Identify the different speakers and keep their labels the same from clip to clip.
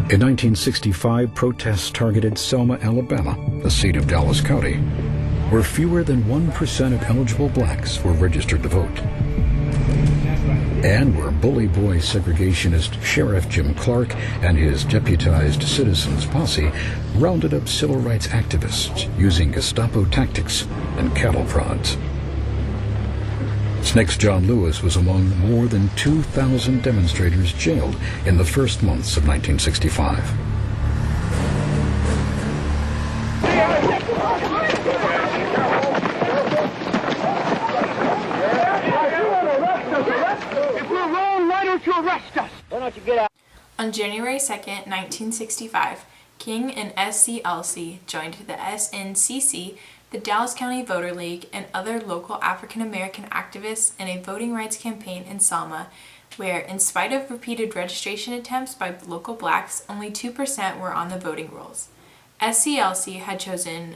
Speaker 1: In 1965, protests targeted Selma, Alabama, the seat of Dallas County, where fewer than 1% of eligible blacks were registered to vote. And where bully boy segregationist Sheriff Jim Clark and his deputized citizens posse rounded up civil rights activists using Gestapo tactics and cattle prods. SNCC's John Lewis was among more than 2,000 demonstrators jailed in the first months of 1965.
Speaker 2: If we're wrong, why don't you arrest us? Why don't you get out?
Speaker 3: On January 2nd, 1965, King and SCLC joined the SNCC, the Dallas County Voter League, and other local African American activists in a voting rights campaign in Selma, where, in spite of repeated registration attempts by local blacks, only 2% were on the voting rolls. SCLC had chosen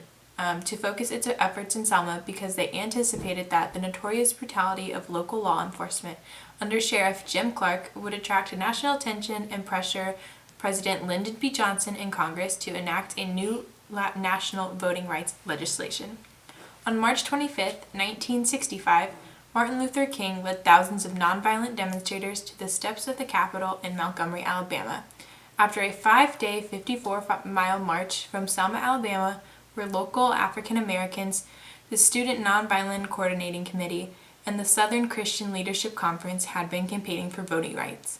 Speaker 3: to focus its efforts in Selma because they anticipated that the notorious brutality of local law enforcement under Sheriff Jim Clark would attract national attention and pressure President Lyndon B. Johnson in Congress to enact a new national voting rights legislation. On March 25, 1965, Martin Luther King led thousands of nonviolent demonstrators to the steps of the Capitol in Montgomery, Alabama. After a 5-day, 54-mile march from Selma, Alabama, where local African Americans, the Student Nonviolent Coordinating Committee, and the Southern Christian Leadership Conference had been campaigning for voting rights.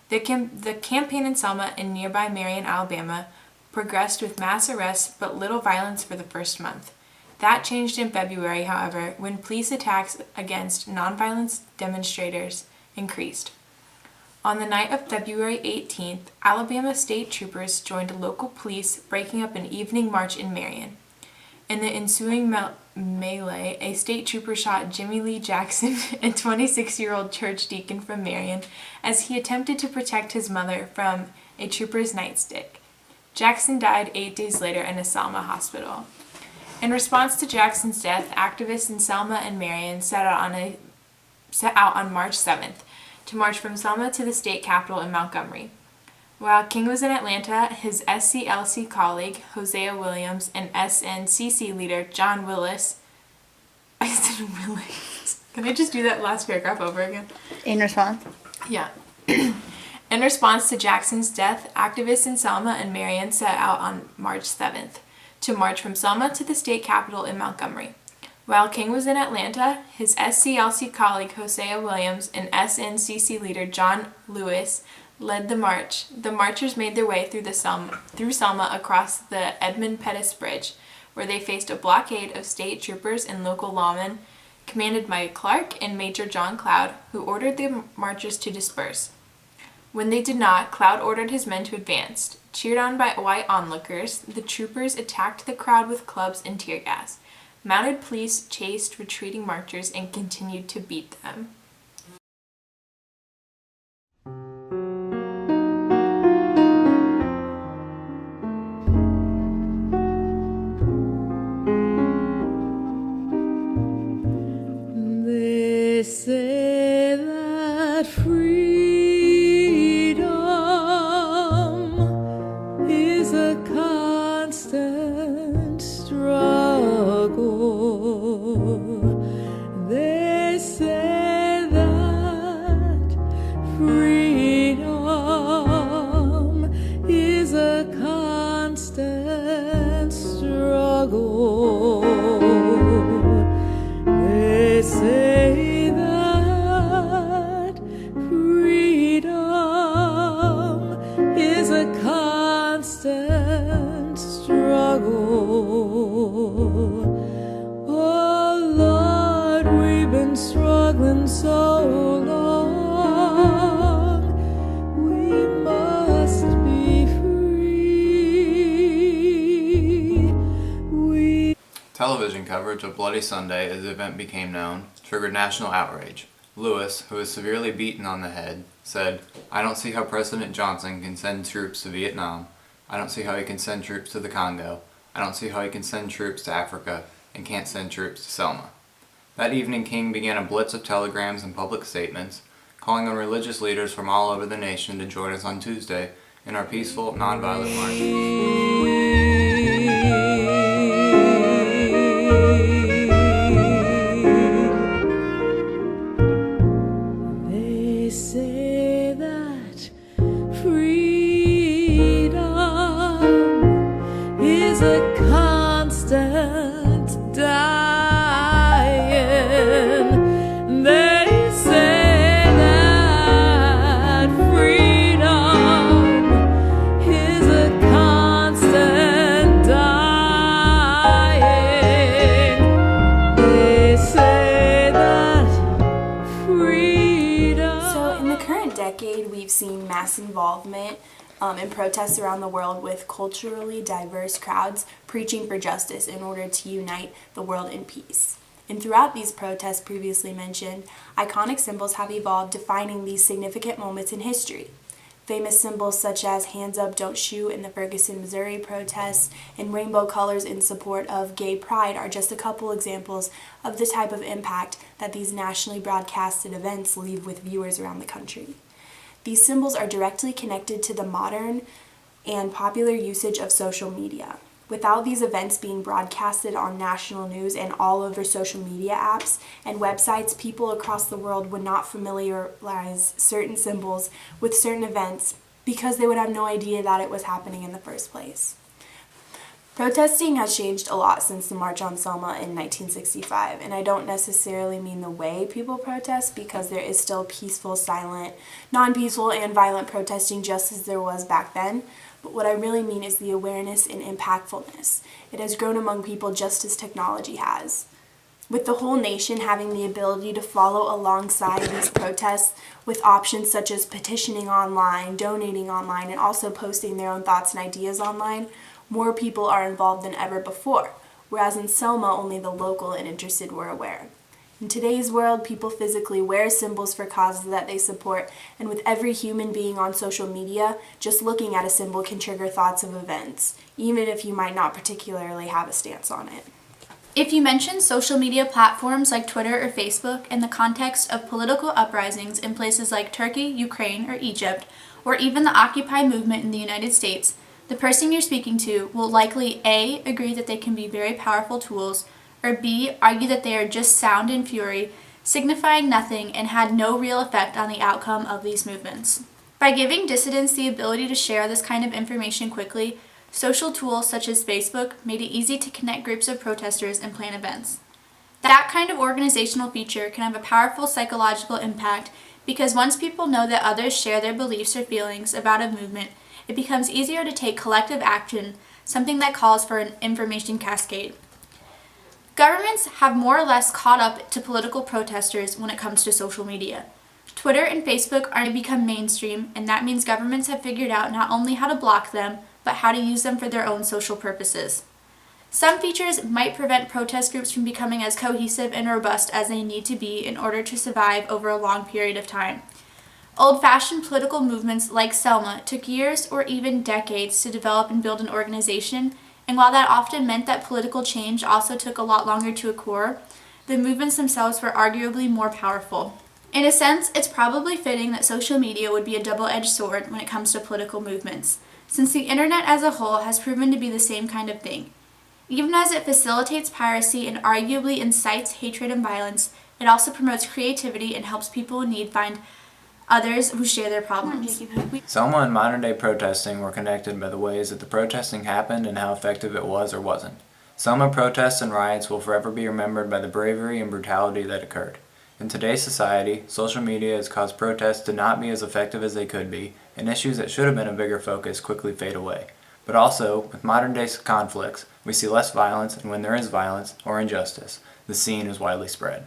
Speaker 3: The campaign in Selma and nearby Marion, Alabama, progressed with mass arrests but little violence for the first month. That changed in February, however, when police attacks against nonviolent demonstrators increased. On the night of February 18th, Alabama state troopers joined local police, breaking up an evening march in Marion. In the ensuing melee, a state trooper shot Jimmy Lee Jackson, a 26-year-old church deacon from Marion, as he attempted to protect his mother from a trooper's nightstick. Jackson died 8 days later in a Selma hospital. In response to Jackson's death, activists in Selma and Marion set out on March 7th to march from Selma to the state capitol in Montgomery. While King was in Atlanta, his SCLC colleague, Hosea Williams, and SNCC leader, John Willis, I said Willis. Can I just do that last paragraph over again?
Speaker 4: In response?
Speaker 3: Yeah. In response to Jackson's death, activists in Selma and Marion set out on March 7th to march from Selma to the state capitol in Montgomery. While King was in Atlanta, his SCLC colleague Hosea Williams and SNCC leader John Lewis led the march. The marchers made their way through Selma across the Edmund Pettus Bridge, where they faced a blockade of state troopers and local lawmen, commanded by Clark and Major John Cloud, who ordered the marchers to disperse. When they did not, Cloud ordered his men to advance. Cheered on by white onlookers, the troopers attacked the crowd with clubs and tear gas. Mounted police chased retreating marchers and continued to beat them.
Speaker 5: They say that freedom is a constant struggle. They say that freedom is a constant struggle. They say that freedom is a constant struggle. Oh Lord, we've been struggling so long. We must be free.
Speaker 6: Television coverage of Bloody Sunday, as the event became known, triggered national outrage. Lewis, who was severely beaten on the head, said, "I don't see how President Johnson can send troops to Vietnam. I don't see how he can send troops to the Congo. I don't see how he can send troops to Africa and can't send troops to Selma." That evening, King began a blitz of telegrams and public statements, calling on religious leaders from all over the nation to join us on Tuesday in our peaceful, nonviolent march.
Speaker 5: They say that freedom is a constant dying. They say that freedom is a constant dying. They say that freedom.
Speaker 3: So in the current decade, we've seen mass involvement in protests around the world with culturally diverse crowds preaching for justice in order to unite the world in peace. And throughout these protests previously mentioned, iconic symbols have evolved defining these significant moments in history. Famous symbols such as Hands Up, Don't Shoot in the Ferguson, Missouri protests and rainbow colors in support of gay pride are just a couple examples of the type of impact that these nationally broadcasted events leave with viewers around the country. These symbols are directly connected to the modern and popular usage of social media. Without these events being broadcasted on national news and all over social media apps and websites, people across the world would not familiarize certain symbols with certain events because they would have no idea that it was happening in the first place. Protesting has changed a lot since the March on Selma in 1965, and I don't necessarily mean the way people protest because there is still peaceful, silent, non-peaceful, and violent protesting just as there was back then. But what I really mean is the awareness and impactfulness. It has grown among people just as technology has. With the whole nation having the ability to follow alongside these protests with options such as petitioning online, donating online, and also posting their own thoughts and ideas online, more people are involved than ever before, whereas in Selma only the local and interested were aware. In today's world, people physically wear symbols for causes that they support, and with every human being on social media, just looking at a symbol can trigger thoughts of events, even if you might not particularly have a stance on it.
Speaker 4: If you mention social media platforms like Twitter or Facebook in the context of political uprisings in places like Turkey, Ukraine, or Egypt, or even the Occupy movement in the United States, the person you're speaking to will likely A. agree that they can be very powerful tools, or B. argue that they are just sound and fury, signifying nothing and had no real effect on the outcome of these movements. By giving dissidents the ability to share this kind of information quickly, social tools such as Facebook made it easy to connect groups of protesters and plan events. That kind of organizational feature can have a powerful psychological impact because once people know that others share their beliefs or feelings about a movement, it becomes easier to take collective action, something that calls for an information cascade. Governments have more or less caught up to political protesters when it comes to social media. Twitter and Facebook are to become mainstream, and that means governments have figured out not only how to block them, but how to use them for their own social purposes. Some features might prevent protest groups from becoming as cohesive and robust as they need to be in order to survive over a long period of time. Old-fashioned political movements like Selma took years or even decades to develop and build an organization, and while that often meant that political change also took a lot longer to occur, the movements themselves were arguably more powerful. In a sense, it's probably fitting that social media would be a double-edged sword when it comes to political movements, since the internet as a whole has proven to be the same kind of thing. Even as it facilitates piracy and arguably incites hatred and violence, it also promotes creativity and helps people in need find others who share their problems.
Speaker 6: Selma and modern-day protesting were connected by the ways that the protesting happened and how effective it was or wasn't. Selma protests and riots will forever be remembered by the bravery and brutality that occurred. In today's society, social media has caused protests to not be as effective as they could be, and issues that should have been a bigger focus quickly fade away. But also, with modern-day conflicts, we see less violence, and when there is violence or injustice, the scene is widely spread.